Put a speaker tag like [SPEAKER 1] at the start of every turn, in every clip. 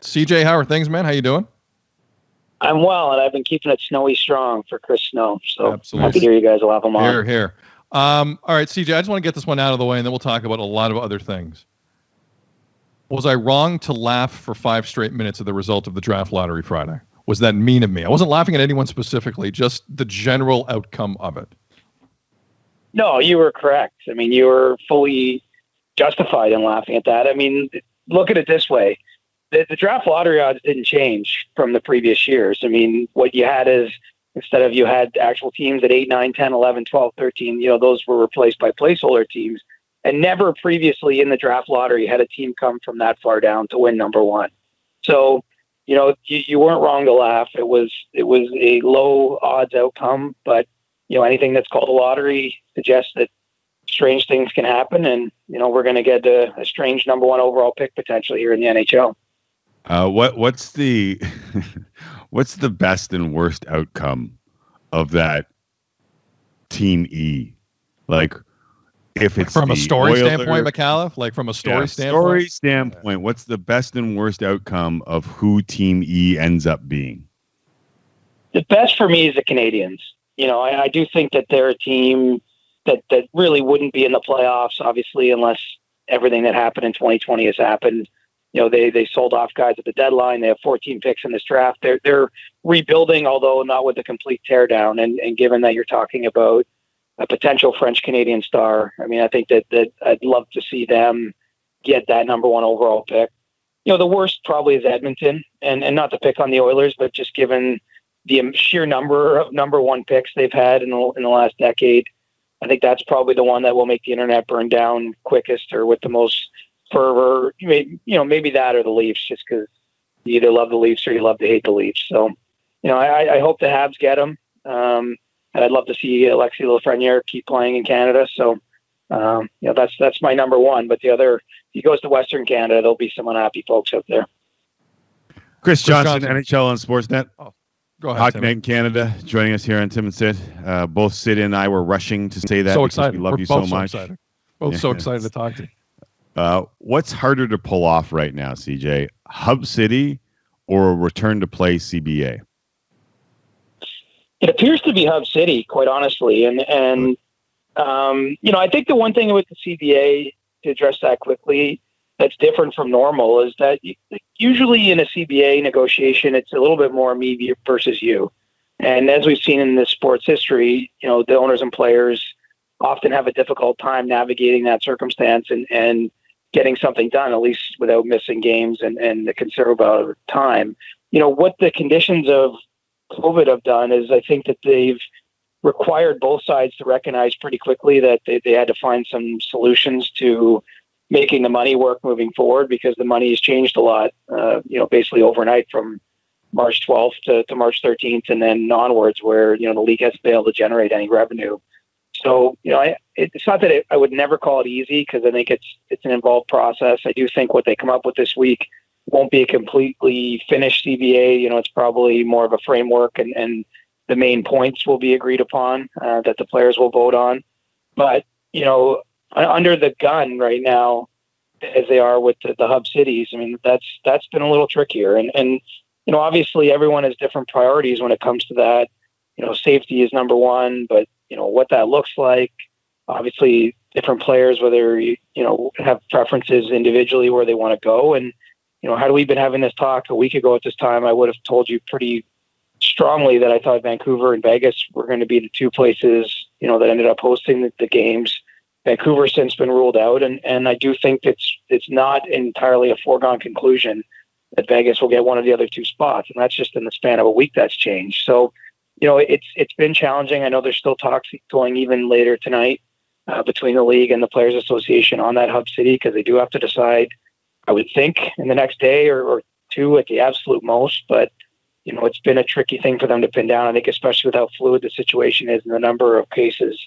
[SPEAKER 1] Sportsnet. CJ, how are things, man? How you doing?
[SPEAKER 2] I'm well, and I've been keeping it snowy strong for Chris Snow. So
[SPEAKER 1] Absolutely.
[SPEAKER 2] happy to hear you guys will have him on.
[SPEAKER 1] Here. All right, CJ, I just want to get this one out of the way, and then we'll talk about a lot of other things. Was I wrong to laugh for 5 straight minutes at the result of the draft lottery Friday? Was that mean of me? I wasn't laughing at anyone specifically, just the general outcome of it.
[SPEAKER 2] No, you were correct. I mean, you were fully justified in laughing at that. I mean, look at it this way. The draft lottery odds didn't change from the previous years. I mean, what you had is, instead of you had actual teams at 8, 9, 10, 11, 12, 13, those were replaced by placeholder teams. And never previously in the draft lottery had a team come from that far down to win number one. So, you weren't wrong to laugh. It was a low odds outcome, but anything that's called a lottery suggests that strange things can happen, and we're going to get a strange number one overall pick potentially here in the NHL.
[SPEAKER 3] What's the what's the best and worst outcome of that Team E? Like, if it's
[SPEAKER 1] from a story
[SPEAKER 3] Oilers,
[SPEAKER 1] standpoint, McAuliffe, like from a story standpoint,
[SPEAKER 3] what's the best and worst outcome of who Team E ends up being?
[SPEAKER 2] The best for me is the Canadians. I do think that they're a team that really wouldn't be in the playoffs, obviously, unless everything that happened in 2020 has happened. They sold off guys at the deadline. They have 14 picks in this draft. They're rebuilding, although not with a complete teardown. And given that you're talking about a potential French-Canadian star, I mean, I think that I'd love to see them get that number one overall pick. The worst probably is Edmonton, and not to pick on the Oilers, but just given the sheer number of number one picks they've had in the last decade, I think that's probably the one that will make the internet burn down quickest, or with the most fervor. Maybe that or the Leafs, just because you either love the Leafs or you love to hate the Leafs. So, I hope the Habs get them. And I'd love to see Alexis Lafreniere keep playing in Canada. So, that's my number one. But the other, if he goes to Western Canada, there'll be some unhappy folks out there.
[SPEAKER 3] Chris Johnston, NHL on Sportsnet.
[SPEAKER 1] Oh, go ahead,
[SPEAKER 3] Hockey Night in Canada, joining us here on Tim and Sid. Both Sid and I were rushing to say that
[SPEAKER 1] so
[SPEAKER 3] because
[SPEAKER 1] excited.
[SPEAKER 3] We love
[SPEAKER 1] we're
[SPEAKER 3] you
[SPEAKER 1] both
[SPEAKER 3] so much.
[SPEAKER 1] Excited. Both so excited to talk to you.
[SPEAKER 3] What's harder to pull off right now, CJ? Hub City or a return to play CBA?
[SPEAKER 2] It appears to be Hub City, quite honestly. And I think the one thing with the CBA, to address that quickly, that's different from normal is that usually in a CBA negotiation, it's a little bit more me versus you. And as we've seen in this sports history, the owners and players often have a difficult time navigating that circumstance and getting something done, at least without missing games and the considerable time. What the conditions of COVID have done is I think that they've required both sides to recognize pretty quickly that they had to find some solutions to making the money work moving forward, because the money has changed a lot, basically overnight from March 12th to March 13th and then onwards, where, the league has failed to generate any revenue. So, it's not that I would never call it easy, because I think it's an involved process. I do think what they come up with this week won't be a completely finished CBA. It's probably more of a framework, and the main points will be agreed upon that the players will vote on. But, under the gun right now, as they are with the hub cities, I mean, that's been a little trickier. And obviously everyone has different priorities when it comes to that. Safety is number one, but, what that looks like, obviously different players, whether have preferences individually where they want to go. And, had we been having this talk a week ago at this time, I would have told you pretty strongly that I thought Vancouver and Vegas were going to be the two places, that ended up hosting the games. Vancouver's since been ruled out, and I do think it's not entirely a foregone conclusion that Vegas will get one of the other two spots, and that's just in the span of a week that's changed. So, it's been challenging. I know there's still talks going even later tonight between the league and the Players Association on that hub city, because they do have to decide, I would think, in the next day or two at the absolute most. But, it's been a tricky thing for them to pin down. I think especially with how fluid the situation is and the number of cases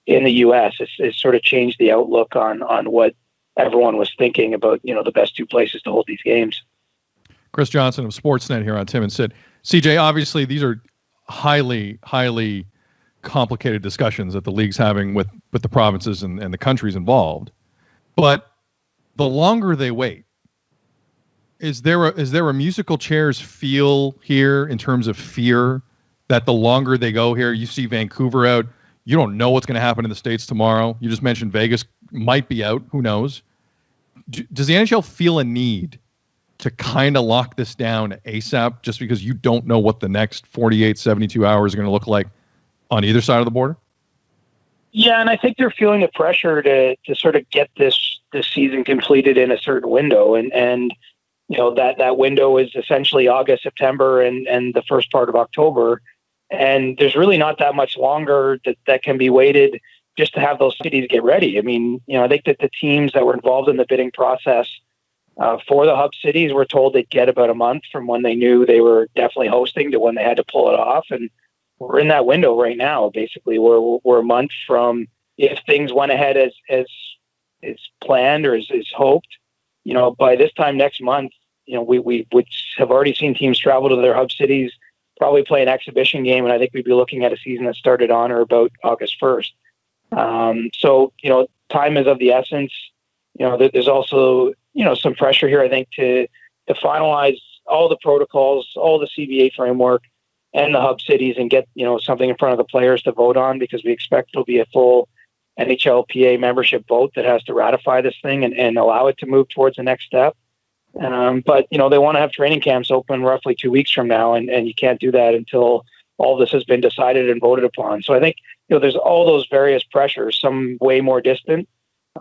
[SPEAKER 2] in the U.S., it's sort of changed the outlook on what everyone was thinking about, the best two places to hold these games.
[SPEAKER 1] Chris Johnston of Sportsnet here on Tim and Sid. CJ, obviously these are highly, highly complicated discussions that the league's having with the provinces and the countries involved. But the longer they wait, Is there a musical chairs feel here in terms of fear that the longer they go here, you see Vancouver out, you don't know what's going to happen in the States tomorrow. You just mentioned Vegas might be out. Who knows? Does the NHL feel a need to kind of lock this down ASAP just because you don't know what the next 48, 72 hours are going to look like on either side of the border?
[SPEAKER 2] Yeah, and I think they're feeling the pressure to sort of get this season completed in a certain window. And you know, that window is essentially August, September, and the first part of October. And there's really not that much longer that can be waited just to have those cities get ready. I mean, you know, I think that the teams that were involved in the bidding process for the hub cities were told they'd get about a month from when they knew they were definitely hosting to when they had to pull it off. And we're in that window right now. Basically, we're a month from, if things went ahead as planned or as hoped, you know, by this time next month, you know, we would have already seen teams travel to their hub cities, probably play an exhibition game, and I think we'd be looking at a season that started on or about August 1st. So, you know, time is of the essence. You know, there's also, you know, some pressure here, I think, to finalize all the protocols, all the CBA framework and the hub cities and get, you know, something in front of the players to vote on, because we expect it'll be a full NHLPA membership vote that has to ratify this thing and allow it to move towards the next step. But, you know, they want to have training camps open roughly 2 weeks from now, and you can't do that until all this has been decided and voted upon. So I think, you know, there's all those various pressures, some way more distant,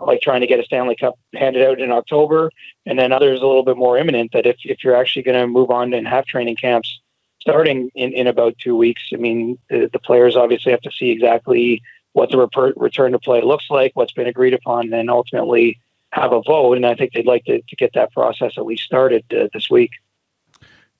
[SPEAKER 2] like trying to get a Stanley Cup handed out in October, and then others a little bit more imminent, that if you're actually going to move on and have training camps starting in about 2 weeks, I mean, the players obviously have to see exactly what the return to play looks like, what's been agreed upon, and then ultimately have a vote. And I think they'd like to get that process at least started this week.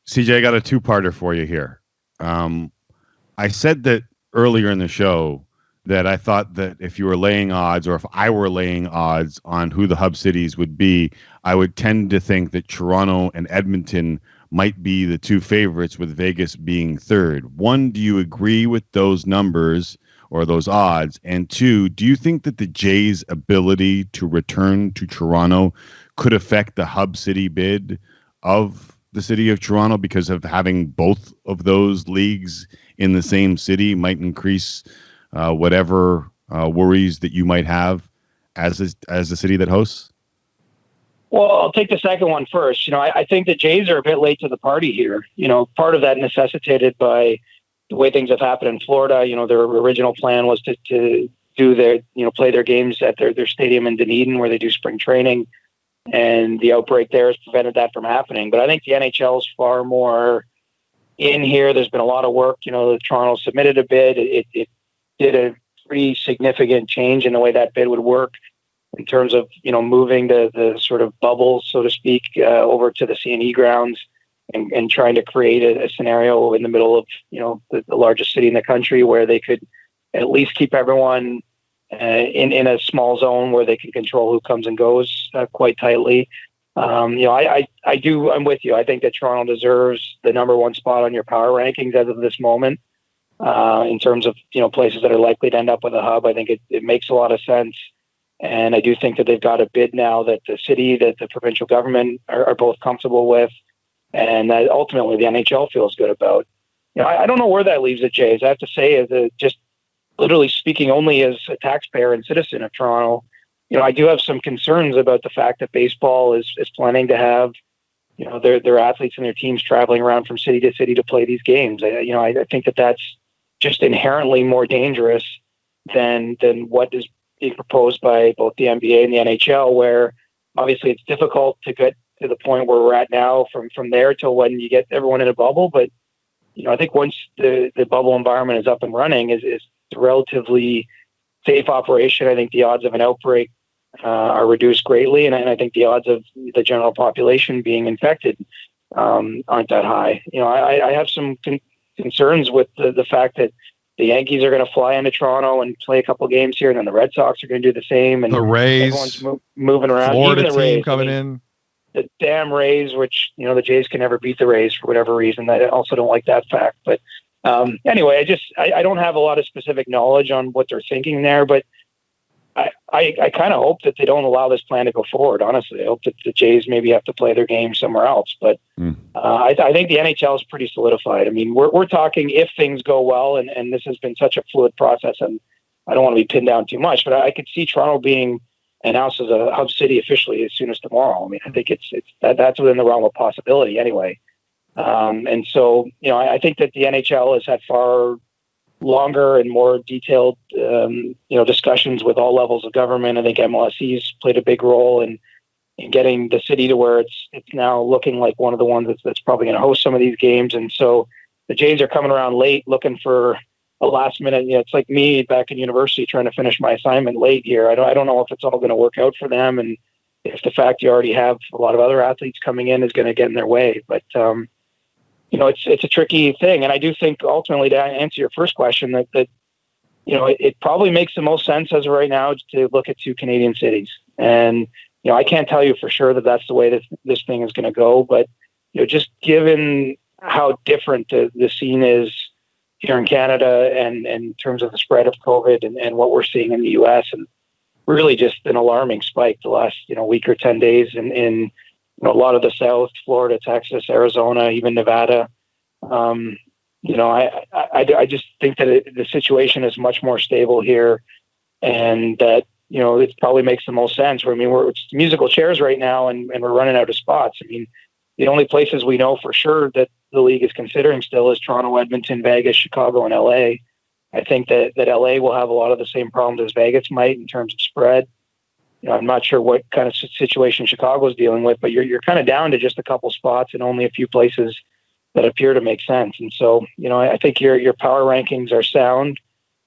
[SPEAKER 3] CJ, I got a two-parter for you here. I said that earlier in the show that I thought that if you were laying odds, or if I were laying odds on who the hub cities would be, I would tend to think that Toronto and Edmonton might be the two favorites, with Vegas being third. One, do you agree with those numbers or those odds? And two, do you think that the Jays' ability to return to Toronto could affect the hub city bid of the city of Toronto, because of having both of those leagues in the same city might increase whatever worries that you might have as a city that hosts?
[SPEAKER 2] Well, I'll take the second one first. You know, I think the Jays are a bit late to the party here. You know, part of that necessitated by the way things have happened in Florida. You know, their original plan was to do their, you know, play their games at their stadium in Dunedin where they do spring training, and the outbreak there has prevented that from happening. But I think the NHL is far more in here. There's been a lot of work. You know, Toronto submitted a bid. It did a pretty significant change in the way that bid would work, in terms of, you know, moving the sort of bubble, so to speak, over to the C&E grounds, and trying to create a scenario in the middle of, you know, the largest city in the country, where they could at least keep everyone in a small zone where they can control who comes and goes quite tightly. You know, I'm with you. I think that Toronto deserves the number one spot on your power rankings as of this moment, in terms of, you know, places that are likely to end up with a hub. I think it makes a lot of sense. And I do think that they've got a bid now that the city, that the provincial government are both comfortable with, and that ultimately the NHL feels good about. You know, I don't know where that leaves the Jays. I have to say, just literally speaking only as a taxpayer and citizen of Toronto, you know, I do have some concerns about the fact that baseball is planning to have, you know, their athletes and their teams traveling around from city to city to play these games. I think that that's just inherently more dangerous than what is being proposed by both the NBA and the NHL, where obviously it's difficult to get to the point where we're at now from there till when you get everyone in a bubble. But, you know, I think once the bubble environment is up and running, is a relatively safe operation. I think the odds of an outbreak are reduced greatly. And I think the odds of the general population being infected aren't that high. You know, I have some concerns with the fact that the Yankees are going to fly into Toronto and play a couple games here, and then the Red Sox are going to do the same. And
[SPEAKER 1] the Rays,
[SPEAKER 2] everyone's moving around.
[SPEAKER 1] Florida
[SPEAKER 2] Even the
[SPEAKER 1] team
[SPEAKER 2] Rays,
[SPEAKER 1] coming in.
[SPEAKER 2] The damn Rays, which, you know, the Jays can never beat the Rays for whatever reason. I also don't like that fact. But anyway, I don't have a lot of specific knowledge on what they're thinking there. But I kind of hope that they don't allow this plan to go forward. Honestly, I hope that the Jays maybe have to play their game somewhere else. But I think the NHL is pretty solidified. I mean, we're talking if things go well, and this has been such a fluid process, and I don't want to be pinned down too much, but I could see Toronto being announced as a hub city officially as soon as tomorrow. I mean, I think that's within the realm of possibility anyway. And so, I think that the NHL has had far longer and more detailed, discussions with all levels of government. I think MLSE's played a big role in getting the city to where it's now looking like one of the ones that's probably going to host some of these games. And so the Jays are coming around late, looking for a last minute. It's like me back in university trying to finish my assignment late here. I don't know if it's all going to work out for them, and if the fact you already have a lot of other athletes coming in is going to get in their way. But it's a tricky thing. And I do think ultimately, to answer your first question, that it probably makes the most sense as of right now to look at 2 Canadian cities. And, I can't tell you for sure that that's the way that this thing is going to go. But, just given how different the scene is here in Canada and in terms of the spread of COVID and what we're seeing in the U.S., and really just an alarming spike the last, week or 10 days in a lot of the South, Florida, Texas, Arizona, even Nevada. I just think that the situation is much more stable here, and that, it probably makes the most sense. It's musical chairs right now, and we're running out of spots. I mean, the only places we know for sure that the league is considering still is Toronto, Edmonton, Vegas, Chicago, and LA. I think that LA will have a lot of the same problems as Vegas might in terms of spread. I'm not sure what kind of situation Chicago is dealing with, but you're kind of down to just a couple spots and only a few places that appear to make sense. And so, I think your power rankings are sound.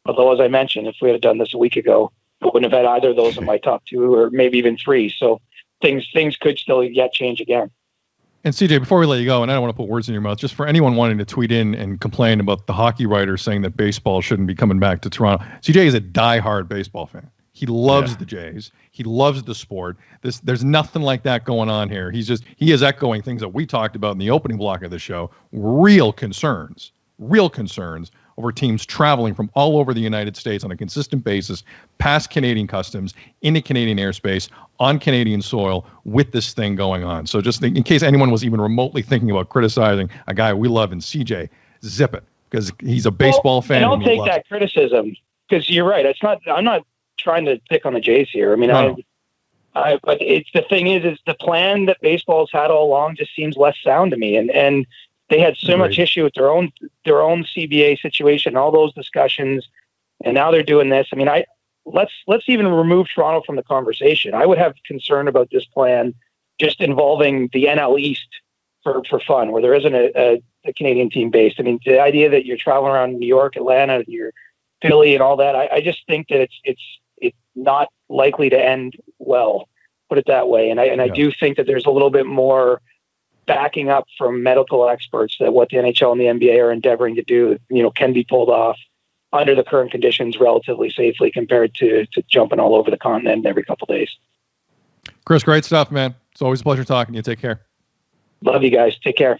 [SPEAKER 2] Although, as I mentioned, if we had done this a week ago, I wouldn't have had either of those in my top 2 or maybe even 3. So things could still yet change again.
[SPEAKER 1] And CJ, before we let you go, and I don't want to put words in your mouth, just for anyone wanting to tweet in and complain about the hockey writers saying that baseball shouldn't be coming back to Toronto, CJ is a diehard baseball fan. He loves the Jays. He loves the sport. There's nothing like that going on here. He is echoing things that we talked about in the opening block of the show. Real concerns over teams traveling from all over the United States on a consistent basis, past Canadian customs, into Canadian airspace, on Canadian soil, with this thing going on. So just in case anyone was even remotely thinking about criticizing a guy we love in CJ, zip it, because he's a baseball fan.
[SPEAKER 2] And I'll take that criticism, because you're right. I'm not trying to pick on the Jays here. I mean,
[SPEAKER 1] no.
[SPEAKER 2] But the thing is the plan that baseball's had all along just seems less sound to me. And they had so much issue with their own CBA situation, all those discussions, and now they're doing this. I mean, let's even remove Toronto from the conversation. I would have concern about this plan just involving the NL East for fun, where there isn't a Canadian team based. I mean, the idea that you're traveling around New York, Atlanta, you're Philly, and all that. I just think that it's not likely to end well. Put it that way. And I do think that there's a little bit more backing up from medical experts that what the NHL and the NBA are endeavoring to do, can be pulled off under the current conditions relatively safely compared to jumping all over the continent every couple of days.
[SPEAKER 1] Chris, great stuff, man. It's always a pleasure talking to you. Take care.
[SPEAKER 2] Love you guys. Take care.